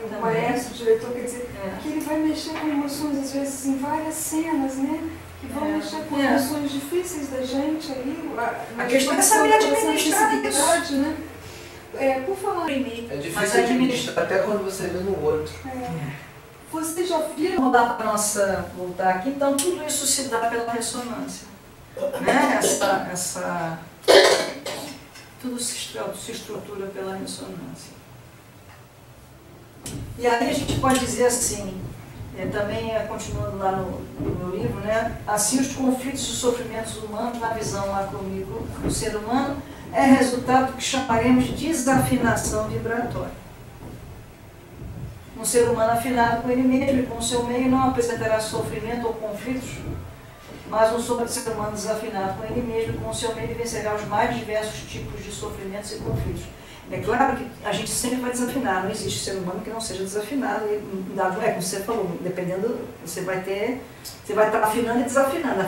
O maestro, o diretor, quer dizer, que ele vai mexer com emoções, às vezes, em várias cenas, né? Que vão mexer com emoções difíceis da gente aí. A questão é saber administrar isso. Né? Por falar é difícil administrar até quando você vê no outro. Você já viu? Vamos voltar aqui, então tudo isso se dá pela ressonância. Né? Tudo se estrutura pela ressonância. E aí a gente pode dizer assim, também continuando lá no meu livro, né? Assim os conflitos e sofrimentos humanos na visão macro-micro do ser humano é resultado do que chamaremos de desafinação vibratória. Um ser humano afinado com ele mesmo e com o seu meio não apresentará sofrimento ou conflitos, mas um ser humano desafinado com ele mesmo e com o seu meio vencerá os mais diversos tipos de sofrimentos e conflitos. É claro que a gente sempre vai desafinar, não existe ser humano que não seja desafinado, como você falou, dependendo, você vai estar afinando e desafinando.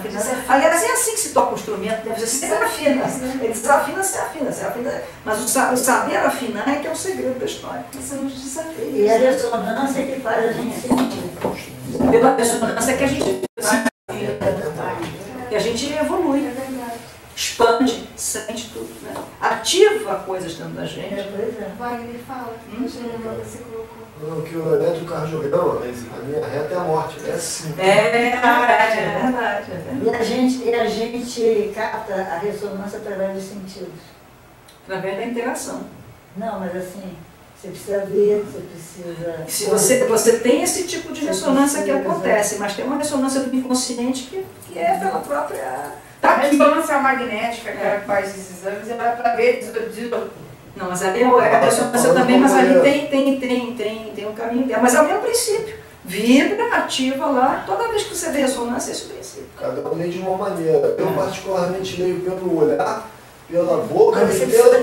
Aliás, é assim que se toca o instrumento, né? Você sempre afina, ele desafina, você afina, mas o saber afinar é que é o segredo da história. São os desafios. E a ressonância é que faz a gente sentir. Pela ressonância é que a gente evolui. Expande, sente tudo, né? Ativa coisas dentro da gente. Wagner, fala. Você colocou. Que o eletrocardiograma, a minha reta é a morte, é assim. É verdade. E a gente capta a ressonância através dos sentidos. Através da interação. Não, mas assim, você precisa ver, você precisa... Se você tem esse tipo de ressonância que acontece, mas tem uma ressonância do inconsciente que é pela própria... A ressonância magnética, que ela faz esses exames, ela é para ver... Não, mas ali é a ressonância também, mas ali tem um caminho dela. Mas é o mesmo princípio. Vibra, ativa lá, toda vez que você vê ressonância, é esse princípio. Cada um lê de uma maneira. Eu particularmente leio pelo olhar, pela boca e pela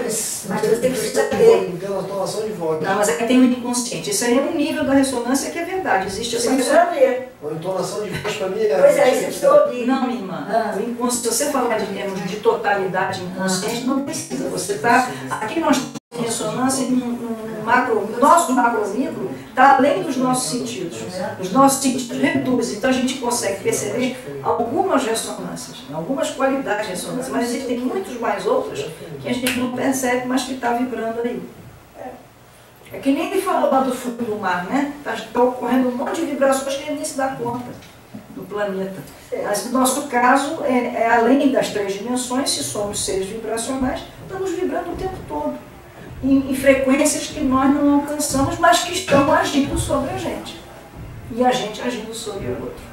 entonação de voz. Não, mas aí tem o inconsciente. Isso aí é um nível da ressonância que é verdade. Existe essa a entonação de voz para mim é... Pois é, você precisa ouvir. Não, minha irmã. Se você falar de termos de totalidade inconsciente, não precisa. Você está... Aqui nós temos ressonância no nosso macro-micro está além dos nossos sentidos. Os nossos sentidos reduzem. Então a gente consegue perceber algumas ressonâncias, algumas qualidades de ressonância, mas existem muitos mais outras que a gente não percebe, mas que está vibrando aí. É que nem ele falou lá do fundo do mar, né? Está ocorrendo um monte de vibrações que a gente nem se dá conta no planeta. Mas no nosso caso, é além das 3 dimensões, se somos seres vibracionais, estamos vibrando o tempo todo, em frequências que nós não alcançamos, mas que estão agindo sobre a gente. E a gente agindo sobre o outro.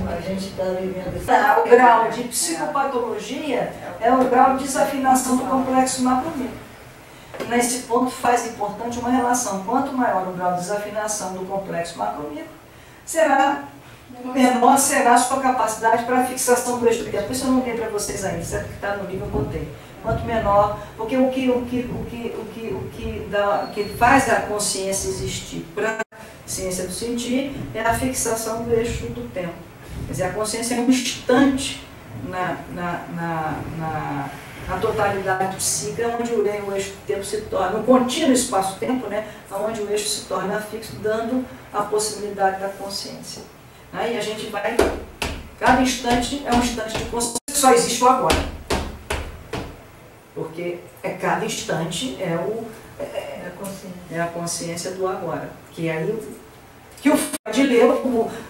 A gente está vivendo isso. O grau de psicopatologia é o grau de desafinação do complexo macromicro. Nesse ponto faz importante uma relação. Quanto maior o grau de desafinação do complexo macromicro, menor será a sua capacidade para a fixação do eixo do tempo. Isso eu não dei para vocês ainda, certo? Que está no livro eu botei. Quanto menor, porque o que faz a consciência existir para a ciência do sentir é a fixação do eixo do tempo. Quer dizer, a consciência é um instante na totalidade psíquica, onde o eixo do tempo se torna, no contínuo espaço-tempo, né, onde o eixo se torna fixo, dando a possibilidade da consciência. Aí a gente vai, cada instante é um instante de consciência, só existe o agora. Porque cada instante é a consciência do agora. Que aí que o Freud leu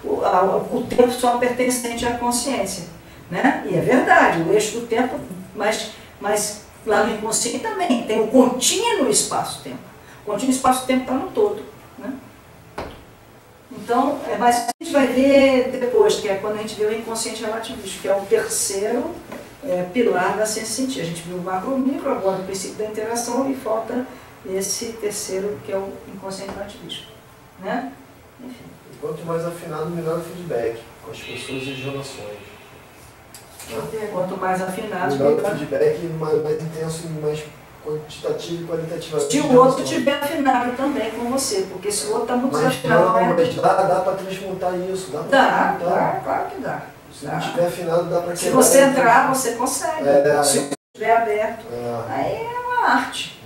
o tempo só pertencente à consciência. Né? E é verdade, o eixo do tempo, mas lá no inconsciente também tem o contínuo espaço-tempo. O contínuo espaço-tempo está no todo. Né? Então, mas a gente vai ver depois, que é quando a gente vê o inconsciente relativista, que é o terceiro pilar da ciência científica. A gente viu o macro-micro, agora o princípio da interação, e falta esse terceiro, que é o inconsciente relativista. Né? Enfim. E quanto mais afinado, melhor o feedback com as pessoas e as relações. Quanto mais afinado, melhor o feedback mais intenso, mais quantitativo e qualitativo. Se o outro estiver afinado também com você, porque se o outro está muito desafinado... Mas dá para transmutar isso, dá, claro que dá. Se não estiver afinado, dá para quebrar. Se você entrar, você consegue. Se você estiver aberto, aí é uma arte.